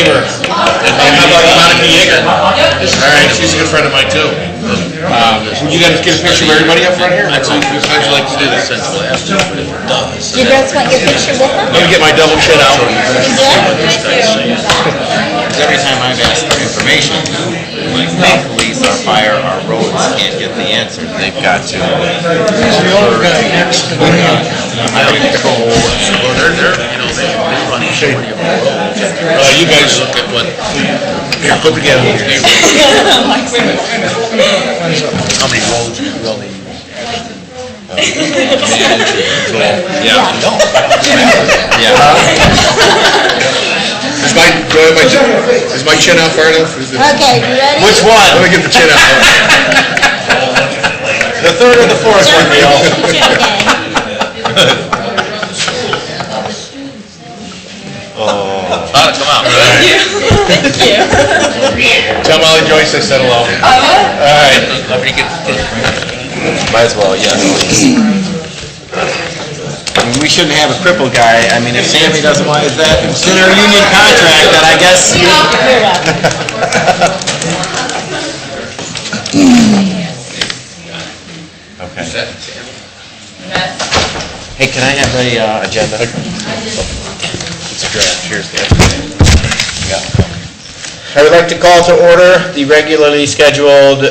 neighbor. And how about Monica Yeager? All right, she's a good friend of mine too. Would you guys get a picture of everybody up front here? I'd like to see the sensible answer. Do you guys want your picture with them? Let me get my double chin out. Every time I've asked for information, like police, our fire, our roads can't get the answer. They've got to. You guys look at what. Here, put together. How many roads do you really? Yeah. No. Yeah. Is my chin out far enough? Okay, you ready? Which one? Let me get the chin out. The third or the fourth one, Neil. Come on. Thank you. Tell Molly Joyce I said hello. All right. Might as well, yes. I mean, we shouldn't have a crippled guy. I mean, if Sammy doesn't want, is that consider a union contract? Then I guess. Okay. Hey, can I have the agenda? It's a draft. Cheers, guys. I would like to call to order the regularly scheduled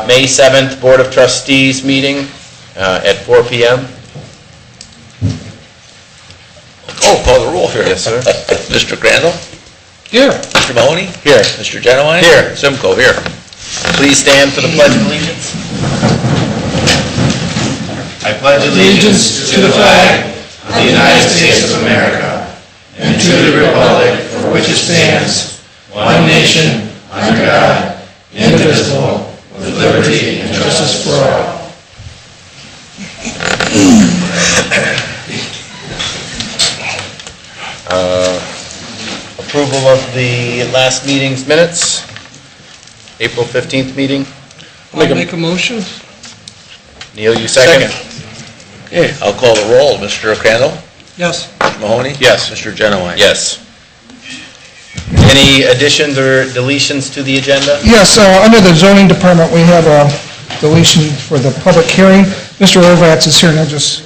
May 7th Board of Trustees meeting at 4 p.m. Oh, call the roll here. Yes, sir. Mr. Crandall? Here. Mr. Mahoney? Here. Mr. Genowine? Here. Simcoe, here. Please stand for the Pledge of Allegiance. I pledge allegiance to the flag of the United States of America and to the republic for which it stands, one nation, under God, indivisible, with liberty and justice for all. Approval of the last meeting's minutes, April 15th meeting. I'll make a motion. Neil, you second? Okay, I'll call the roll. Mr. Crandall? Yes. Mr. Mahoney? Yes. Mr. Genowine? Yes. Any additions or deletions to the agenda? Yes, under the zoning department, we have a deletion for the public hearing. Mr. Orvatz is here, and I'll just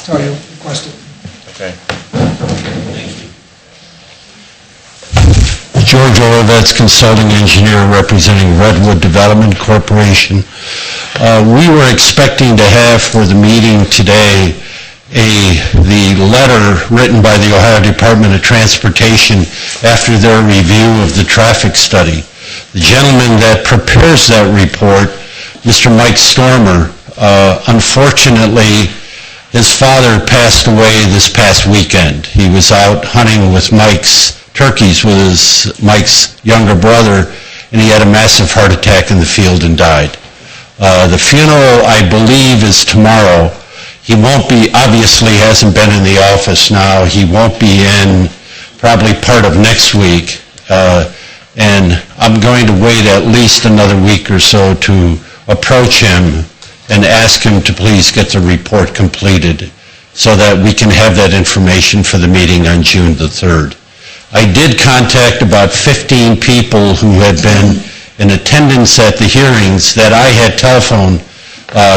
tell you, request it. Okay. George Orvatz, consulting engineer representing Redwood Development Corporation. We were expecting to have for the meeting today the letter written by the Ohio Department of Transportation after their review of the traffic study. The gentleman that prepares that report, Mr. Mike Stormer, unfortunately, his father passed away this past weekend. He was out hunting with Mike's turkeys with Mike's younger brother, and he had a massive heart attack in the field and died. The funeral, I believe, is tomorrow. He won't be, obviously hasn't been in the office now. He won't be in probably part of next week. And I'm going to wait at least another week or so to approach him and ask him to please get the report completed so that we can have that information for the meeting on June the 3rd. I did contact about 15 people who had been in attendance at the hearings that I had telephone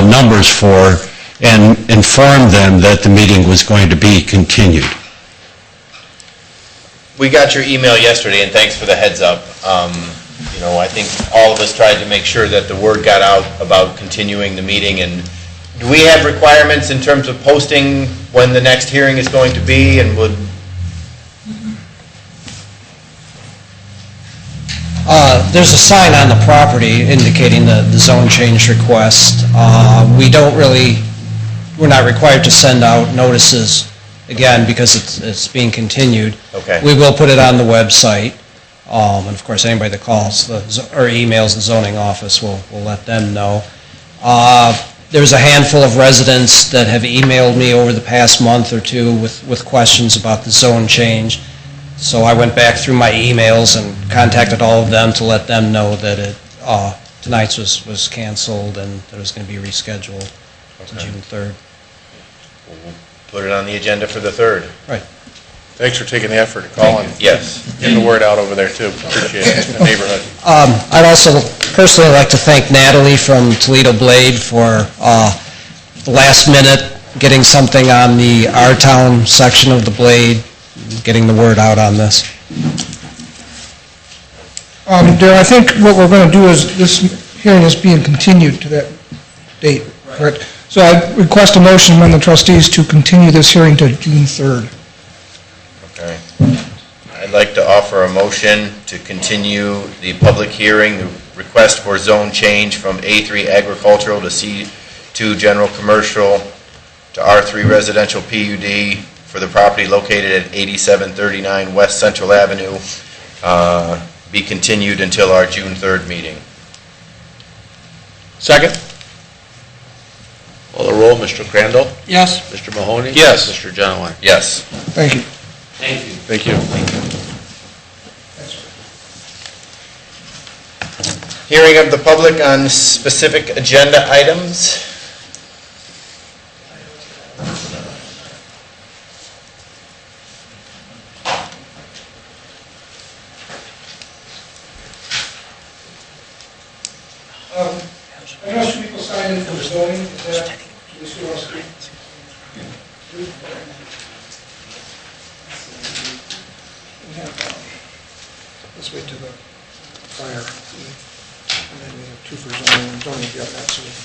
numbers for, and informed them that the meeting was going to be continued. We got your email yesterday, and thanks for the heads up. I think all of us tried to make sure that the word got out about continuing the meeting. And do we have requirements in terms of posting when the next hearing is going to be, and would... There's a sign on the property indicating the zone change request. We're not required to send out notices again because it's being continued. Okay. We will put it on the website, and of course anybody that calls or emails the zoning office will let them know. There's a handful of residents that have emailed me over the past month or two with questions about the zone change. So I went back through my emails and contacted all of them to let them know that tonight's was canceled and that it was going to be rescheduled to June 3rd. We'll put it on the agenda for the 3rd. Right. Thanks for taking the effort to call in. Yes. And word out over there too. Appreciate it, the neighborhood. I'd also personally like to thank Natalie from Toledo Blade for the last minute getting something on the Our Town section of the Blade, getting the word out on this. Darrell, I think what we're going to do is, this hearing is being continued to that date, correct? So I request a motion among the trustees to continue this hearing to June 3rd. Okay. I'd like to offer a motion to continue the public hearing, the request for zone change from A3 agricultural to C2 general commercial to R3 residential PUD for the property located at 8739 West Central Avenue, be continued until our June 3rd meeting. Second? Call the roll, Mr. Crandall? Yes. Mr. Mahoney? Yes. Mr. Genowine? Yes. Thank you. Thank you. Hearing of the public on specific agenda items. I know some people signed in for the zoning, is that, do they still want to speak? Let's wait till the fire, and then we have two for zoning, and zoning will be up next week.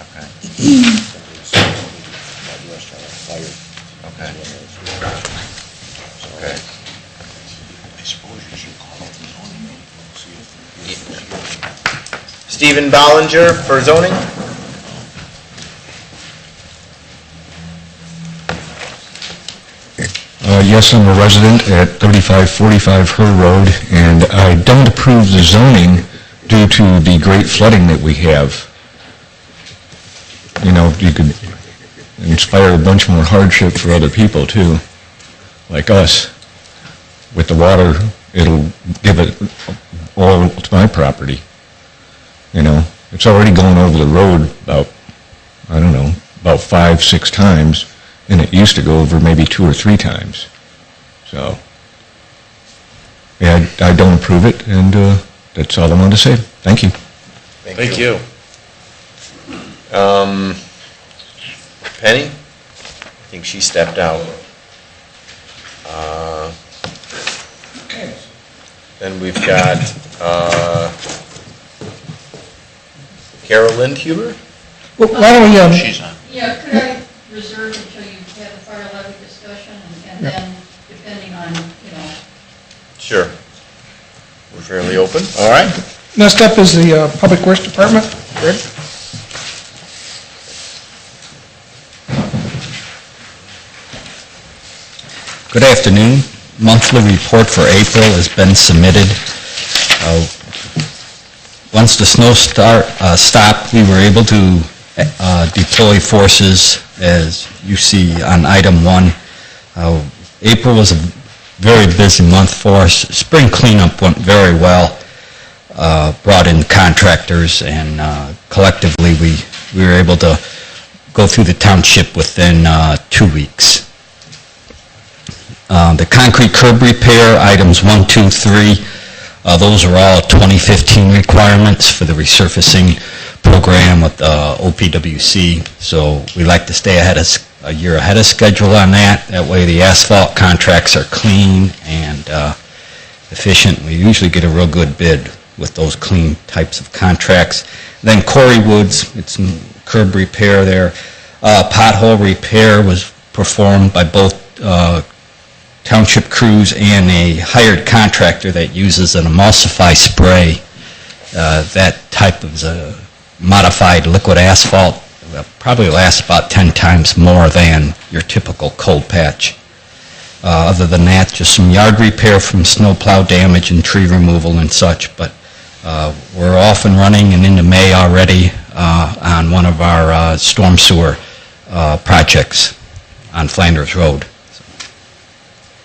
Okay. Stephen Ballinger for zoning. Yes, I'm a resident at 3545 Her Road, and I don't approve the zoning due to the great flooding that we have. You know, you could inspire a bunch more hardship for other people too, like us. With the water, it'll give it all to my property. You know, it's already going over the road about, I don't know, about 5-6 times, and it used to go over maybe 2 or 3 times. So, yeah, I don't approve it, and that's all I wanted to say. Thank you. Thank you. Penny? I think she stepped out. Then we've got Carol Lindhuber? Well, why don't we, She's on. Yeah, could I reserve until you have the fire levy discussion, and then, depending on, Sure. We're fairly open. All right. next up is the Public Works Department. Greg? Good afternoon. Monthly report for April has been submitted. Once the snow stopped, we were able to deploy forces, as you see on item 1. April was a very busy month for us. Spring cleanup went very well. Brought in contractors, and collectively we were able to go through the township within 2 weeks. The concrete curb repair, items 1, 2, 3, those are all 2015 requirements for the resurfacing program with OPWC. So we like to stay a year ahead of schedule on that. That way the asphalt contracts are clean and efficient. We usually get a real good bid with those clean types of contracts. Then Corey Woods, it's some curb repair there. Pothole repair was performed by both township crews and a hired contractor that uses an emulsify spray. That type of modified liquid asphalt probably lasts about 10 times more than your typical cold patch. Other than that, just some yard repair from snowplow damage and tree removal and such, but we're off and running and into May already on one of our storm sewer projects on Flanders Road.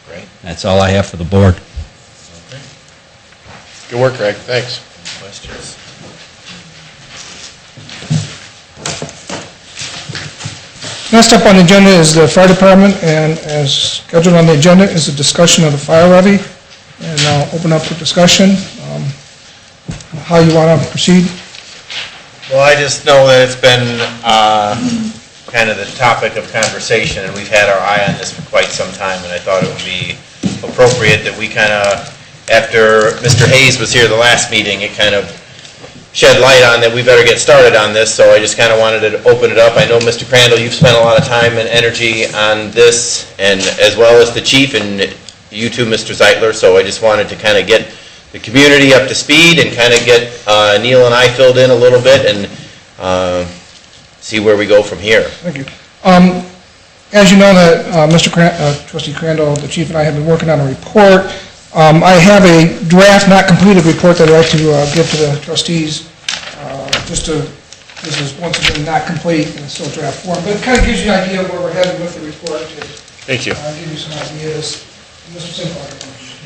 Great. That's all I have for the board. Okay. Good work, Greg. Thanks. Next up on the agenda is the fire department, and as scheduled on the agenda is a discussion of the fire levy. And I'll open up for discussion. How you want to proceed? Well, I just know that it's been kind of the topic of conversation, and we've had our eye on this for quite some time, and I thought it would be appropriate that we kind of, after Mr. Hayes was here the last meeting, it kind of shed light on that we better get started on this, so I just kind of wanted to open it up. I know, Mr. Crandall, you've spent a lot of time and energy on this, and as well as the chief, and you too, Mr. Zeitler, so I just wanted to kind of get the community up to speed and kind of get Neil and I filled in a little bit and see where we go from here. Thank you. As you know, that Trustee Crandall, the chief, and I have been working on a report. I have a draft, not completed report that I'd like to give to the trustees. This is once again not complete and it's still draft form, but it kind of gives you an idea of where we're headed with the report. Thank you. Give you some ideas. Mr. Sinclair.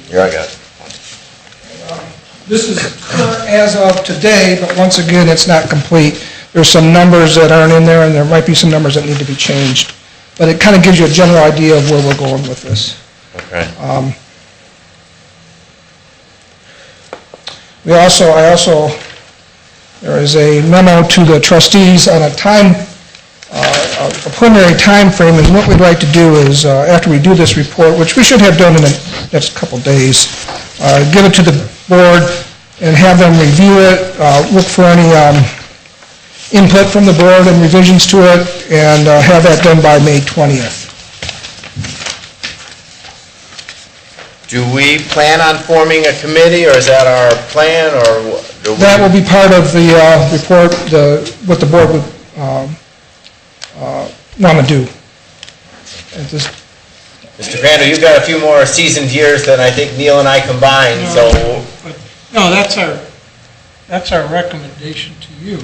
Here I got it. This is current as of today, but once again, it's not complete. There's some numbers that aren't in there, and there might be some numbers that need to be changed. But it kind of gives you a general idea of where we're going with this. Okay. There is a memo to the trustees on a preliminary time frame, and what we'd like to do is, after we do this report, which we should have done in the next couple days, give it to the board and have them review it, look for any input from the board and revisions to it, and have that done by May 20th. Do we plan on forming a committee, or is that our plan, or? That will be part of the report, what the board would want to do. Mr. Crandall, you've got a few more seasoned years than I think Neil and I combined, so. No, that's our recommendation to you.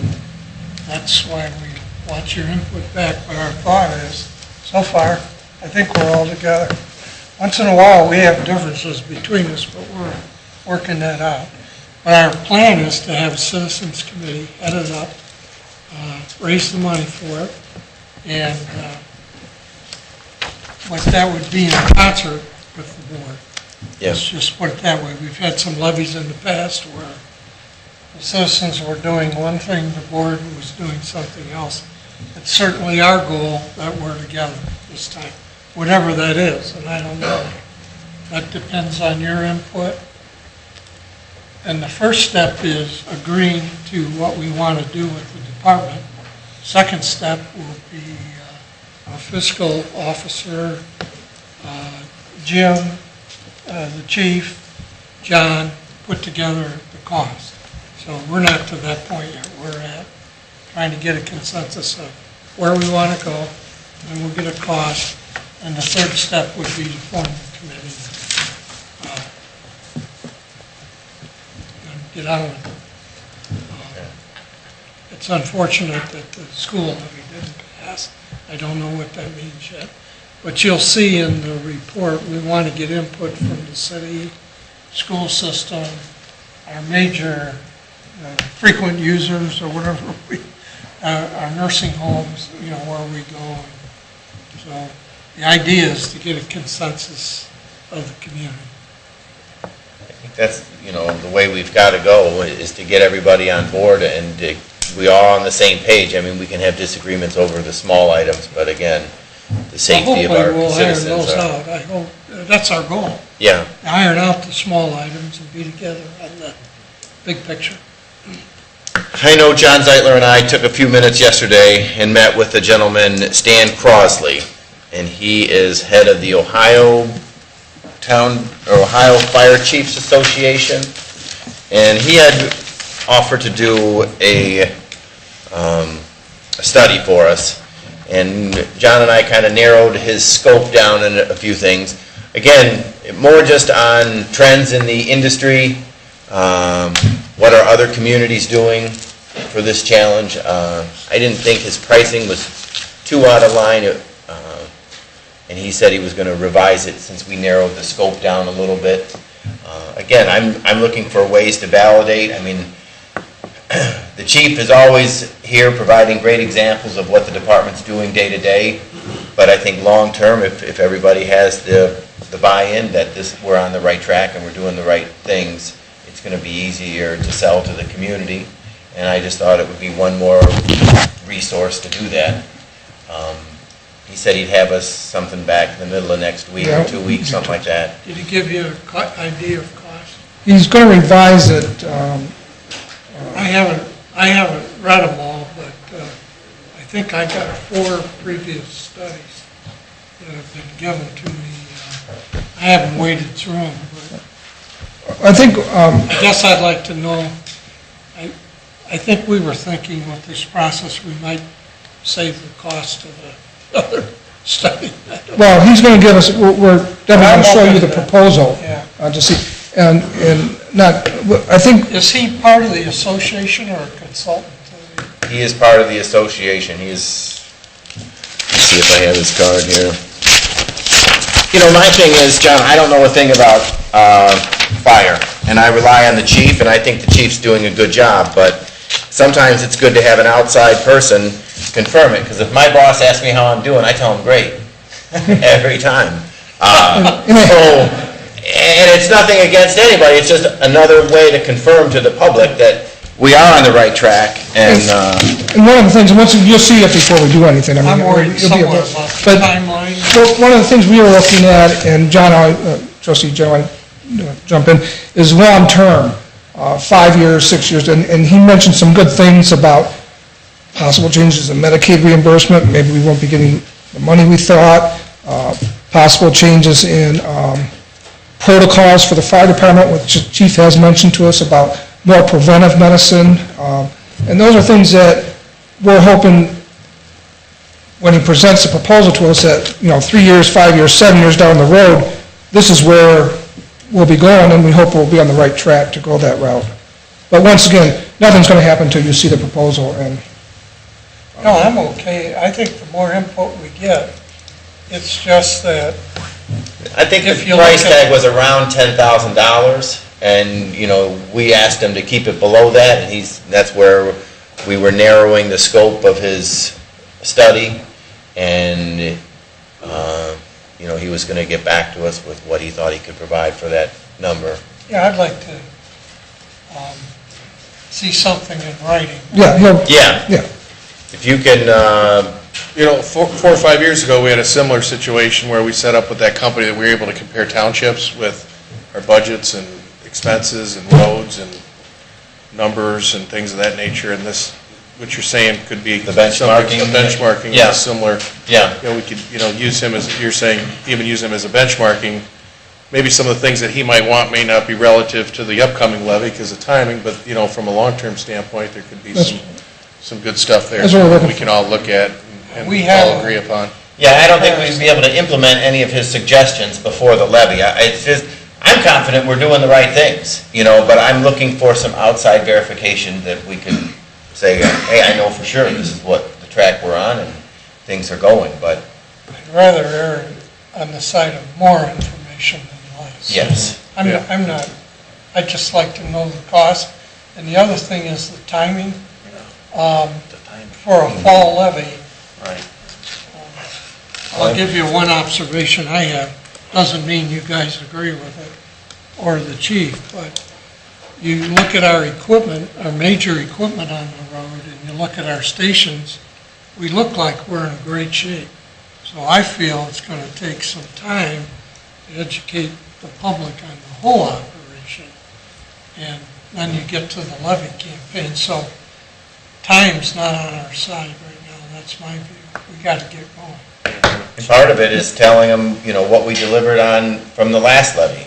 That's why we want your input back, but our thought is, so far, I think we're all together. Once in a while, we have differences between us, but we're working that out. But our plan is to have a citizens committee headed up, raise the money for it, and what that would be in concert with the board. Yes. Let's just put it that way. We've had some levies in the past where the citizens were doing one thing, the board was doing something else. It's certainly our goal that we're together this time, whatever that is, and I don't know. That depends on your input. And the first step is agreeing to what we want to do with the department. Second step will be a fiscal officer, Jim, the chief, John, put together the cost. So we're not to that point yet. We're at trying to get a consensus of where we want to go, and we'll get a cost. And the third step would be to form the committee. And get on with it. It's unfortunate that the school levy didn't pass. I don't know what that means yet. But you'll see in the report, we want to get input from the city, school system, our major frequent users or whatever, our nursing homes, where we go. So the idea is to get a consensus of the community. I think that's, the way we've got to go is to get everybody on board and we are on the same page. I mean, we can have disagreements over the small items, but again, the safety of our citizens. Hopefully we'll iron those out. I hope, that's our goal. Yeah. Iron out the small items and be together on the big picture. I know John Zeitler and I took a few minutes yesterday and met with the gentleman, Stan Crosley, and he is head of the Ohio Fire Chiefs Association, and he had offered to do a study for us, and John and I kind of narrowed his scope down in a few things. Again, more just on trends in the industry, what are other communities doing for this challenge. I didn't think his pricing was too out of line, and he said he was going to revise it since we narrowed the scope down a little bit. Again, I'm looking for ways to validate. I mean, the chief is always here providing great examples of what the department's doing day to day. But I think long-term, if everybody has the buy-in that we're on the right track and we're doing the right things, it's going to be easier to sell to the community. And I just thought it would be one more resource to do that. He said he'd have us something back in the middle of next week or 2 weeks, something like that. Did he give you an idea of cost? He's going to revise it. I haven't read them all, but I think I got 4 previous studies that have been given to me. I haven't waded through them, but I think, I guess I'd like to know, I think we were thinking with this process, we might save the cost of the other study. well, he's going to give us, we're definitely going to show you the proposal Yeah. to see, and not, I think, Is he part of the association or a consultant? He is part of the association. He is, let's see if I have his card here. You know, my thing is, John, I don't know a thing about fire, and I rely on the chief, and I think the chief's doing a good job, but sometimes it's good to have an outside person confirm it, because if my boss asks me how I'm doing, I tell him great, every time. And it's nothing against anybody, it's just another way to confirm to the public that we are on the right track, and one of the things, and you'll see it before we do anything. I mean, I'm worried it'll be a- somewhat about the but- timeline. Well, one of the things we were looking at, and John, Trustee Joe, jump in, is long-term, 5 years, 6 years, and he mentioned some good things about possible changes in Medicaid reimbursement, maybe we won't be getting the money we thought, possible changes in protocols for the fire department, which the chief has mentioned to us about more preventive medicine, and those are things that we're hoping, when he presents a proposal to us that, 3 years, 5 years, 7 years down the road, this is where we'll be going, and we hope we'll be on the right track to go that route. But once again, nothing's going to happen until you see the proposal, and No, I'm okay. I think the more input we get, it's just that, I think the If you price look at- tag was around $10,000, and, we asked him to keep it below that, and that's where we were narrowing the scope of his study, and, he was going to get back to us with what he thought he could provide for that number. yeah, I'd like to see something in writing. yeah, Yeah. yeah. If you can, 4 or 5 years ago, we had a similar situation where we set up with that company that we were able to compare townships with our budgets and expenses and roads and numbers and things of that nature, and this, what you're saying could be The benchmarking? something- a benchmarking, Yeah. similar. yeah. We could, use him as, you're saying, even use him as a benchmarking. Maybe some of the things that he might want may not be relative to the upcoming levy because of timing, but, from a long-term standpoint, there could be some good stuff there That's what we're looking we can all look at and We all have- agree upon. Yeah, I don't think we'd be able to implement any of his suggestions before the levy. I'm confident we're doing the right things, but I'm looking for some outside verification that we can say, hey, I know for sure this is what the track we're on and things are going, but I'd rather err on the side of more information than less. yes. I'm not, I'd just like to know the cost. And the other thing is the timing. For a fall levy, Right. I'll give you one observation I have. Doesn't mean you guys agree with it, or the chief, but you look at our equipment, our major equipment on the road, and you look at our stations, we look like we're in great shape. So I feel it's going to take some time to educate the public on the whole operation, and then you get to the levy campaign. So time's not on our side right now, that's my view. We got to get going. And part of it is telling them, what we delivered on from the last levy,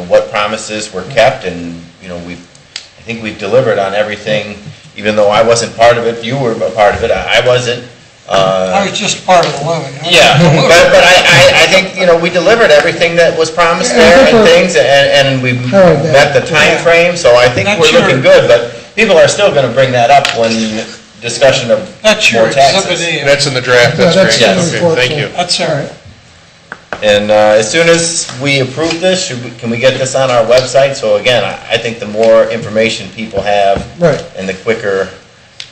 what promises were kept, and, I think we've delivered on everything, even though I wasn't part of it, you were a part of it, I wasn't. I was just part of the levy. Yeah, but I think, we delivered everything that was promised there and things, and we met the time frame, so I think That's we're looking good, but people are still gonna bring that up when discussion of That's your more taxes. exhibit A. That's in the draft, Yeah, that's that's great. in the Okay, report, thank so- you. That's all right. And as soon as we approve this, can we get this on our website? So again, I think the more information people have, Right. and the quicker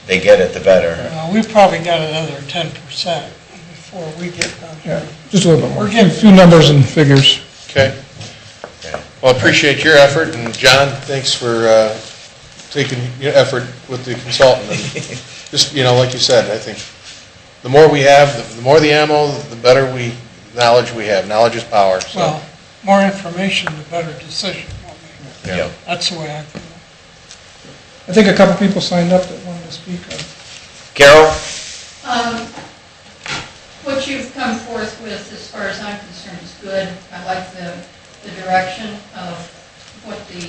they get it, the better. We've probably got another 10%. before we get done. Yeah, just a little bit more, We're getting- a few numbers and figures. Okay. Well, I appreciate your effort, and John, thanks for taking your effort with the consultant. And just, like you said, I think the more we have, the more the ammo, the better knowledge we have. Knowledge is power, so. Well, more information, the better decision we'll make. Yeah. That's the way I feel. I think a couple people signed up that wanted to speak. Carol? What you've come forth with, as far as I'm concerned, is good. I like the direction of what the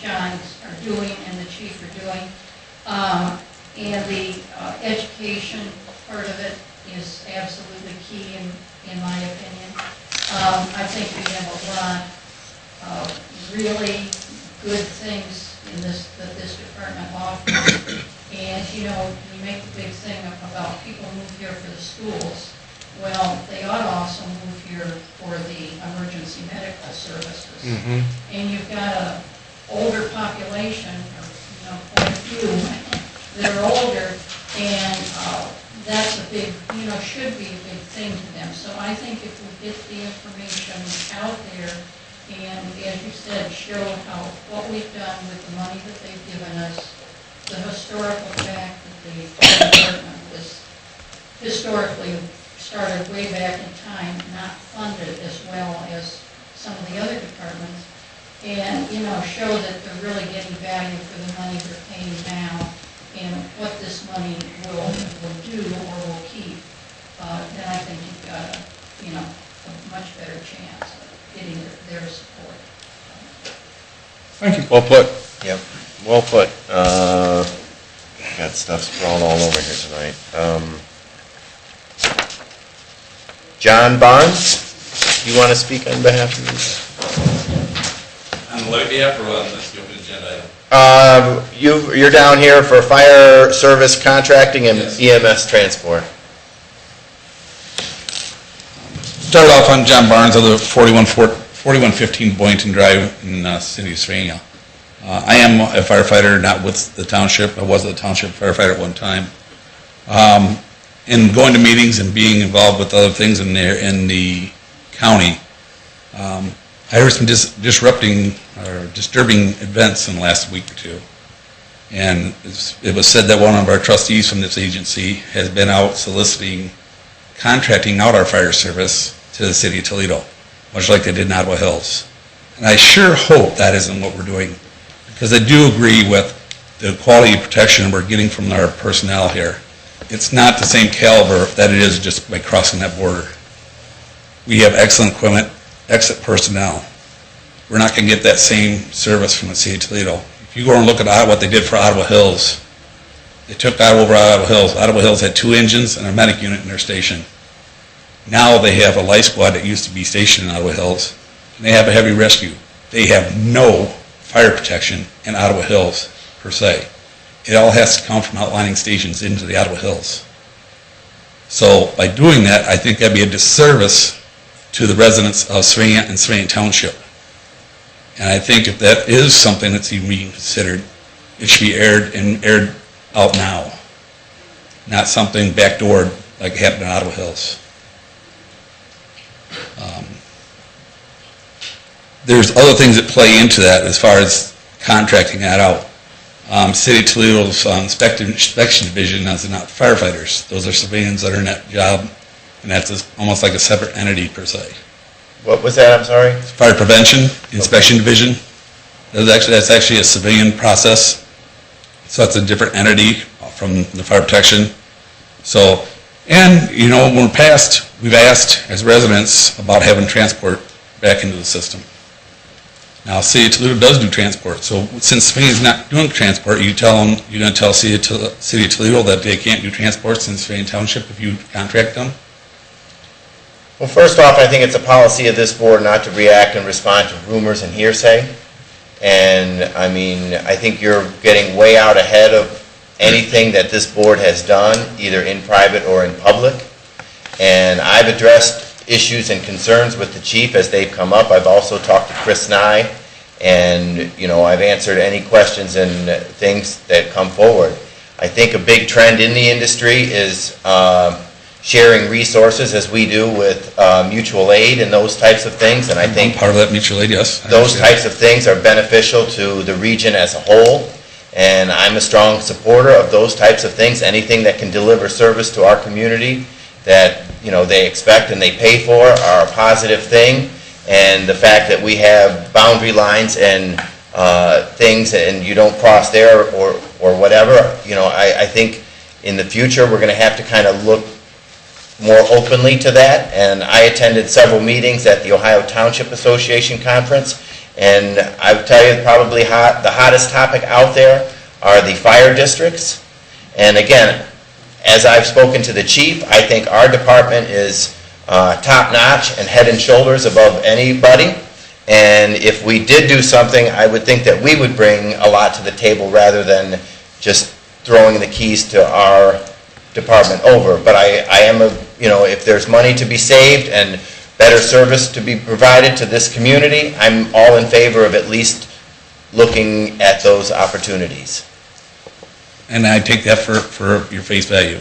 Johns are doing and the chief are doing. And the education part of it is absolutely key in my opinion. I think we have a lot of really good things in that this department offers. And, you make a big thing about people move here for the schools. Well, they ought to also move here for the emergency medical services. Mhm. And you've got an older population, or, quite a few that are older, and that's a big, should be a big thing to them. So I think if we get the information out there, and as you said, show what we've done with the money that they've given us, the historical fact that the fire department was historically started way back in time, not funded as well as some of the other departments, and, show that they're really getting value for the money they're paying now, and what this money will do or will keep, then I think you've got a much better chance of getting their support. Thank you. Well put. Yep, well put. Got stuff sprawled all over here tonight. John Barnes, you want to speak on behalf of these? On what behalf or on this open agenda item? You're down here for fire service contracting and EMS transport. Start off on John Barnes of the 4115 Boynton Drive in City of Sylvania. I am a firefighter, not with the township. I was a township firefighter at one time. In going to meetings and being involved with other things in the county, I heard some disrupting or disturbing events in the last week or two. And it was said that one of our trustees from this agency has been out soliciting, contracting out our fire service to the city of Toledo, much like they did in Ottawa Hills. And I sure hope that isn't what we're doing, because I do agree with the quality of protection we're getting from our personnel here. It's not the same caliber that it is just by crossing that border. We have excellent equipment, excellent personnel. We're not going to get that same service from the city of Toledo. If you go and look at what they did for Ottawa Hills, they took that over Ottawa Hills. Ottawa Hills had 2 engines and a medic unit in their station. Now they have a life squad that used to be stationed in Ottawa Hills, and they have a heavy rescue. They have no fire protection in Ottawa Hills, per se. It all has to come from outlining stations into the Ottawa Hills. So by doing that, I think that'd be a disservice to the residents of Sylvania and Sylvania Township. And I think if that is something that's even being considered, it should be aired out now, not something backdoored like happened in Ottawa Hills. There's other things that play into that as far as contracting that out. City of Toledo's inspection division is not firefighters. Those are civilians that are in that job, and that's almost like a separate entity per se. What was that, I'm sorry? Fire prevention, inspection division. That's actually a civilian process. So that's a different entity from the fire protection. So, and when we're past, we've asked as residents about having transport back into the system. Now, City of Toledo does do transport. So since Sylvania's not doing transport, you're going to tell City of Toledo that they can't do transport in Sylvania Township if you contract them? Well, first off, I think it's a policy of this board not to react and respond to rumors and hearsay. And, I think you're getting way out ahead of anything that this board has done, either in private or in public. And I've addressed issues and concerns with the chief as they've come up. I've also talked to Chris Nye, and, I've answered any questions and things that come forward. I think a big trend in the industry is sharing resources as we do with mutual aid and those types of things, and I think Part of that mutual aid, yes. those types of things are beneficial to the region as a whole, and I'm a strong supporter of those types of things. Anything that can deliver service to our community that, you know, they expect and they pay for are a positive thing, and the fact that we have boundary lines and things and you don't cross there or whatever, you know, I think in the future we're going to have to kind of look more openly to that, and I attended several meetings at the Ohio Township Association conference, and I would tell you probably the hottest topic out there are the fire districts. And again, as I've spoken to the chief, I think our department is top-notch and head and shoulders above anybody, and if we did do something, I would think that we would bring a lot to the table rather than just throwing the keys to our department over. But I am you know, if there's money to be saved and better service to be provided to this community, I'm all in favor of at least looking at those opportunities. And I take that for your face value.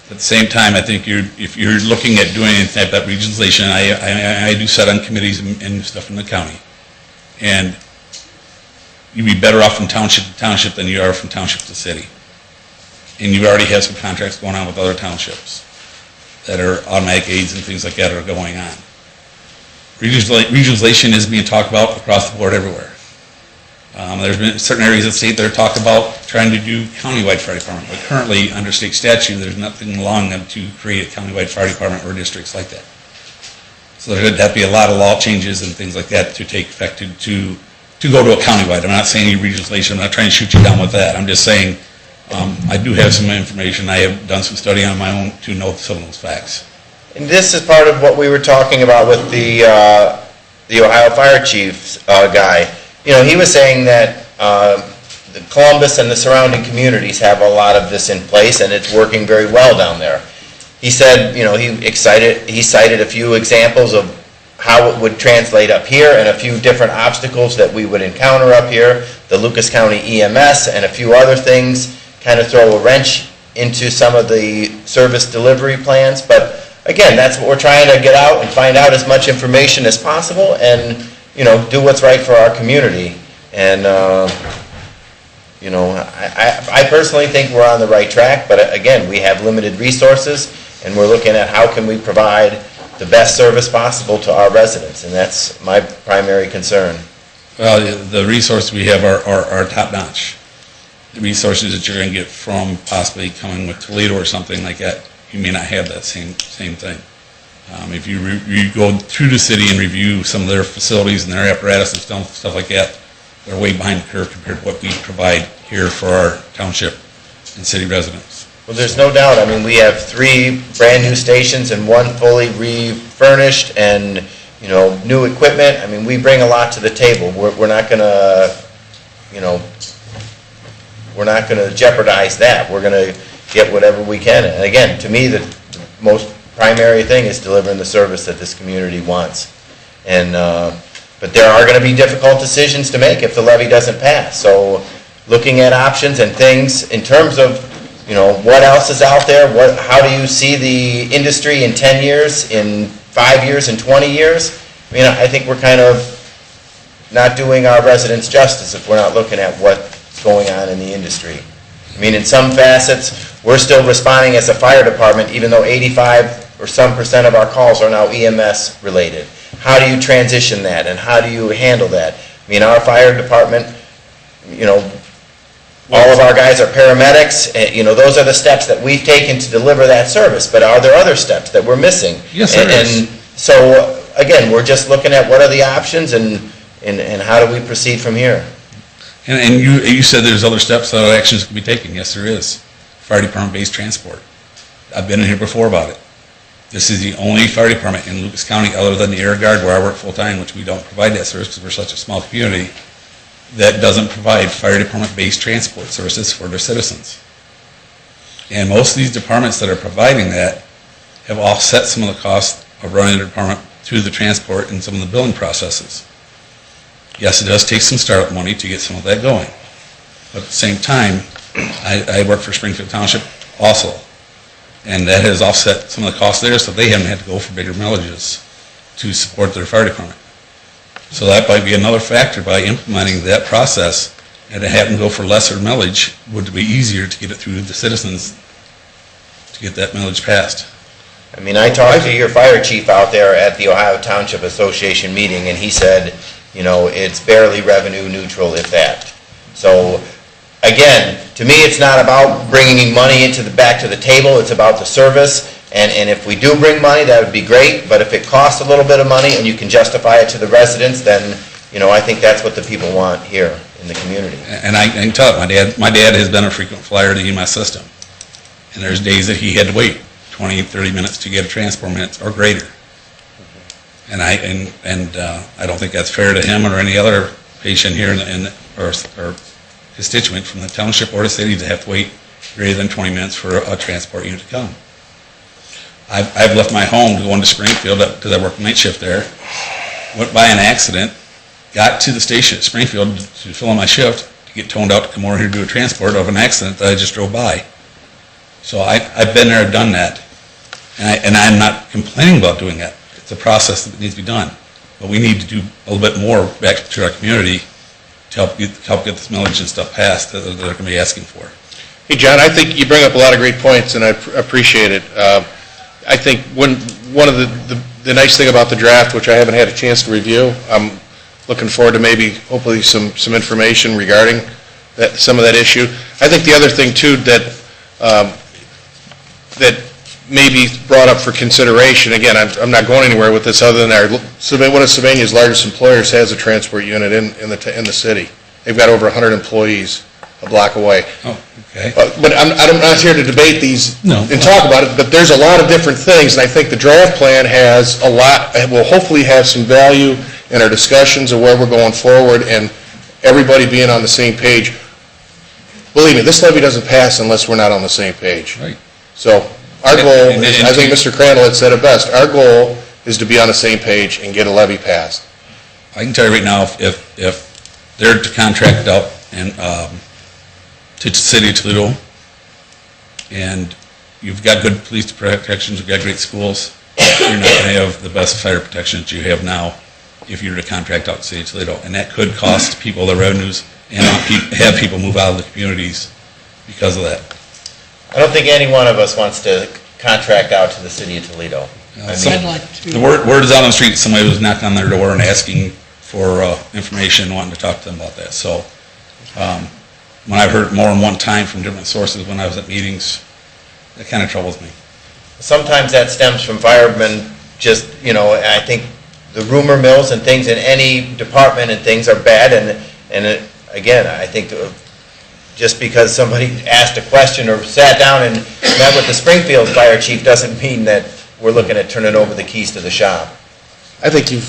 At the same time, I think if you're looking at doing any type of regionalization, I do sit on committees and stuff in the county. And you'd be better off from township to township than you are from township to city. And you already have some contracts going on with other townships that are automatic aids and things like that are going on. Regionalization is being talked about across the board everywhere. There's been certain areas of the state that are talked about trying to do countywide fire department, but currently under state statute, there's nothing allowing them to create a countywide fire department or districts like that. So there'd have to be a lot of law changes and things like that to take effect to go to a countywide. I'm not saying any regionalization, I'm not trying to shoot you down with that. I'm just saying I do have some information. I have done some study on my own to know some of those facts. And this is part of what we were talking about with the Ohio Fire Chief's guy. You know, he was saying that Columbus and the surrounding communities have a lot of this in place, and it's working very well down there. He said, you know, he cited a few examples of how it would translate up here and a few different obstacles that we would encounter up here. The Lucas County EMS and a few other things kind of throw a wrench into some of the service delivery plans. But again, that's what we're trying to get out and find out as much information as possible and, you know, do what's right for our community. And, you know, I personally think we're on the right track, but again, we have limited resources, and we're looking at how can we provide the best service possible to our residents, and that's my primary concern. Well, the resources we have are top-notch. The resources that you're going to get from possibly coming with Toledo or something like that, you may not have that same thing. If you go through the city and review some of their facilities and their apparatus and stuff like that, they're way behind the curve compared to what we provide here for our township and city residents. Well, there's no doubt. I mean, we have 3 brand-new stations and 1 fully refurnished and, you know, new equipment. I mean, we bring a lot to the table. We're not going to, you know, we're not going to jeopardize that. We're going to get whatever we can. And again, to me, the most primary thing is delivering the service that this community wants. And but there are going to be difficult decisions to make if the levy doesn't pass. So looking at options and things in terms of, you know, what else is out there, how do you see the industry in 10 years, in 5 years, in 20 years? I mean, I think we're kind of not doing our residents justice if we're not looking at what's going on in the industry. I mean, in some facets, we're still responding as a fire department, even though 85 or some % of our calls are now EMS related. How do you transition that, and how do you handle that? I mean, our fire department, you know, all of our guys are paramedics, and, you know, those are the steps that we've taken to deliver that service, but are there other steps that we're missing? Yes, there is. And so, again, we're just looking at what are the options and how do we proceed from here. And you said there's other steps, other actions can be taken. Yes, there is. Fire department-based transport. I've been in here before about it. This is the only fire department in Lucas County, other than the Air Guard, where I work full-time, which we don't provide that service because we're such a small community, that doesn't provide fire department-based transport services for their citizens. And most of these departments that are providing that have offset some of the costs of running the department through the transport and some of the billing processes. Yes, it does take some startup money to get some of that going. But at the same time, I work for Springfield Township also. And that has offset some of the costs there, so they haven't had to go for bigger millages to support their fire department. So that might be another factor by implementing that process, and to have them go for lesser millage would be easier to get it through the citizens to get that millage passed. I mean, I talked to your fire chief out there at the Ohio Township Association meeting, and he said, you know, it's barely revenue neutral, if that. So, again, to me, it's not about bringing money back to the table, it's about the service, and if we do bring money, that would be great, but if it costs a little bit of money and you can justify it to the residents, then, you know, I think that's what the people want here in the community. And I can tell it, my dad has been a frequent flyer to EMS system, and there's days that he had to wait 20, 30 minutes to get a transport minutes or greater. And I don't think that's fair to him or any other patient here or constituent from the township or the city to have to wait greater than 20 minutes for a transport unit to come. I've left my home to go into Springfield because I work night shift there, went by an accident, got to the station at Springfield to fill in my shift, to get toned out to come over here to do a transport of an accident that I just drove by. So I've been there, done that, and I'm not complaining about doing that. It's a process that needs to be done, but we need to do a little bit more back to our community to help get this millage and stuff passed that they're going to be asking for. Hey, John, I think you bring up a lot of great points, and I appreciate it. I think one of the nice thing about the draft, which I haven't had a chance to review, I'm looking forward to maybe, hopefully, some information regarding some of that issue. I think the other thing, too, that may be brought up for consideration, again, I'm not going anywhere with this other than one of Sylvania's largest employers has a transport unit in the city. They've got over 100 employees a block away. Oh, okay. But I'm not here to debate these and talk about it, but there's a lot of different things, and I think the draft plan has a lot, will hopefully have some value in our discussions of where we're going forward and everybody being on the same page. Believe me, this levy doesn't pass unless we're not on the same page. Right. So our goal, I think Mr. Crandall had said it best, our goal is to be on the same page and get a levy passed. I can tell you right now, if they're to contract out and to the city of Toledo, and you've got good police protections, you've got great schools, you're not going to have the best fire protection that you have now if you're to contract out the city of Toledo. And that could cost people their revenues and have people move out of the communities because of that. I don't think any one of us wants to contract out to the city of Toledo. I'd like to. The word is out on the street, somebody was knocking on their door and asking for information, wanting to talk to them about that. So when I've heard more than one time from different sources when I was at meetings, that kind of troubles me. Sometimes that stems from firemen just, you know, I think the rumor mills and things in any department and things are bad, and again, I think just because somebody asked a question or sat down and met with the Springfield fire chief doesn't mean that we're looking at turning over the keys to the shop. I think you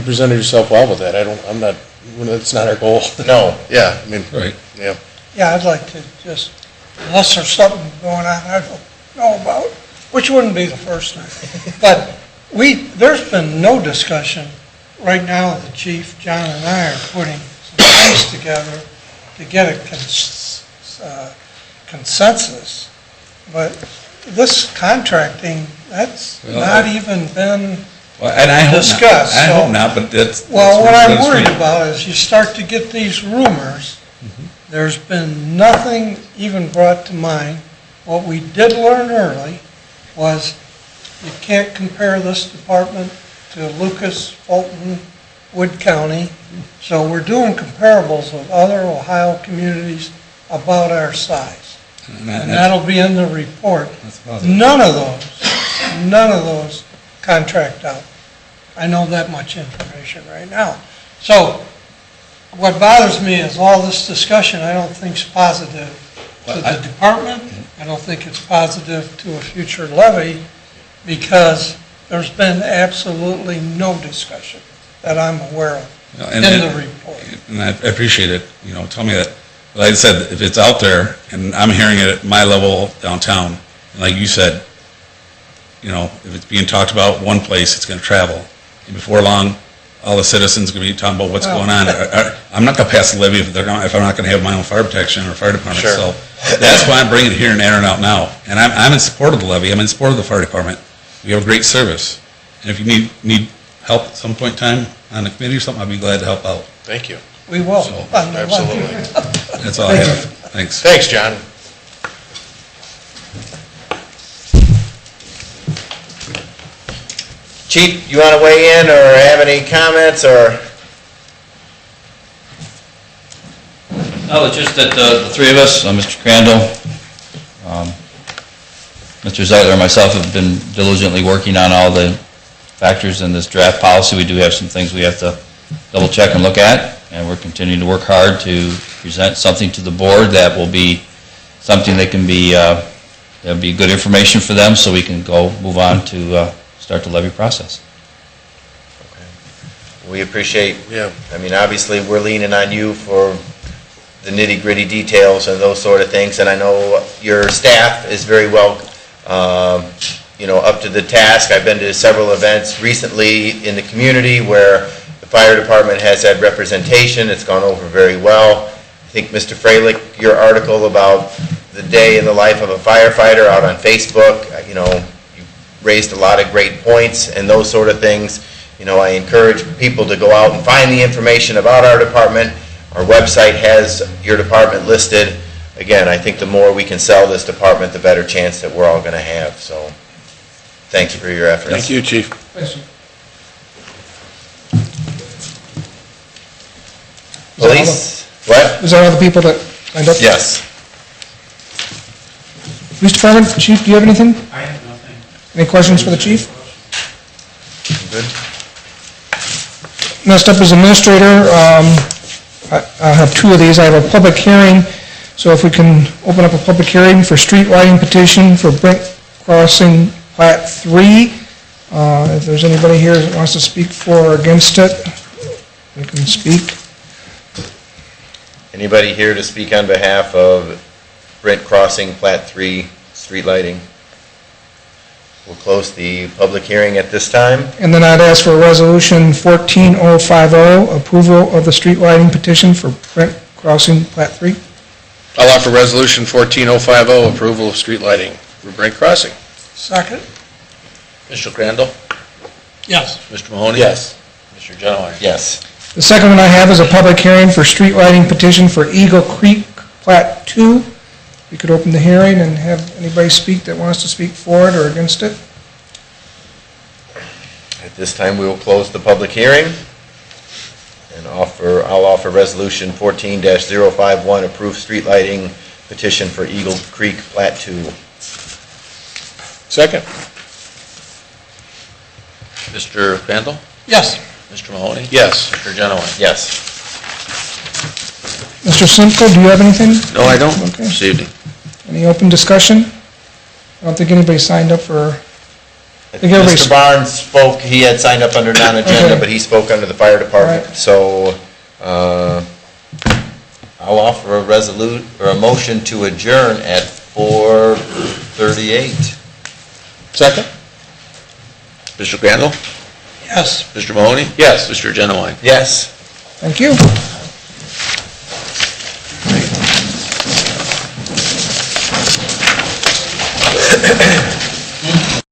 presented yourself well with that. It's not our goal. No. Yeah, I mean, Right. yeah. Yeah, I'd like to just, unless there's something going on I don't know about, which wouldn't be the first time. But there's been no discussion. Right now, the chief, John and I are putting some things together to get a consensus. But this contracting, that's not even been And I hope discussed. not. I hope not, but that's... Well, what that's I'm where worried it's about is you start to get these rumors. There's been nothing even brought to mind. What we did learn early was you can't compare this department to Lucas, Fulton, Wood County. So we're doing comparables with other Ohio communities about our size. And that'll be in the report. None of those contract out. I know that much information right now. So what bothers me is all this discussion I don't think is positive to the department. I don't think it's positive to a future levy because there's been absolutely no discussion that I'm aware of in the report. And I appreciate it, tell me that. But like I said, if it's out there and I'm hearing it at my level downtown, and like you said, if it's being talked about one place, it's going to travel. And before long, all the citizens going to be talking about what's going on. I'm not going to pass a levy if I'm not going to have my own fire protection or fire department. Sure. So that's why I'm bringing it here and airing it out now. And I'm in support of the levy. I'm in support of the fire department. We have a great service. And if you need help at some point in time on the committee or something, I'd be glad to help out. Thank you. We will. Absolutely. That's all I have. Thanks. Thanks, John. Chief, you want to weigh in or have any comments or? No, it's just that the three of us, Mr. Crandall, Mr. Zeitler, and myself have been diligently working on all the factors in this draft policy. We do have some things we have to double check and look at, and we're continuing to work hard to present something to the board that will be something that can be, that'll be good information for them so we can go move on to start the levy process. We appreciate, Yeah. I mean, obviously, we're leaning on you for the nitty-gritty details and those sort of things, and I know your staff is very well, up to the task. I've been to several events recently in the community where the fire department has had representation. It's gone over very well. I think, Mr. Freilich, your article about the day in the life of a firefighter out on Facebook, you raised a lot of great points and those sort of things. I encourage people to go out and find the information about our department. Our website has your department listed. Again, I think the more we can sell this department, the better chance that we're all going to have. So, thank you for your efforts. Thank you, Chief. Police? What? Is that all the people that signed up? Yes. Police Department, Chief, do you have anything? I have nothing. Any questions for the chief? Good. Next up is Administrator. I have two of these. I have a public hearing, so if we can open up a public hearing for street lighting petition for Brent Crossing Plat 3. If there's anybody here that wants to speak for or against it, they can speak. Anybody here to speak on behalf of Brent Crossing Plat 3 street lighting? We'll close the public hearing at this time. And then I'd ask for Resolution 14050, approval of the street lighting petition for Brent Crossing Plat 3. I'll offer Resolution 14050, approval of street lighting for Brent Crossing. Second? Mr. Crandall? Yes. Mr. Mahoney? Yes. Mr. Genowine? Yes. The second one I have is a public hearing for street lighting petition for Eagle Creek Plat 2. We could open the hearing and have anybody speak that wants to speak for it or against it. At this time, we will close the public hearing and I'll offer Resolution 14-051, approve street lighting petition for Eagle Creek Plat 2. Second. Mr. Crandall? Yes. Mr. Mahoney? Yes. Mr. Genowine? Yes. Mr. Simco, do you have anything? No, I don't. Okay. This evening. Any open discussion? I don't think anybody signed up for, Mr. Barnes spoke, he had signed up under non-agenda, Okay. but he spoke under the fire department. Right. So, I'll offer a motion to adjourn at 4:38. Second. Mr. Crandall? Yes. Mr. Mahoney? Yes. Mr. Genowine? Yes. thank you.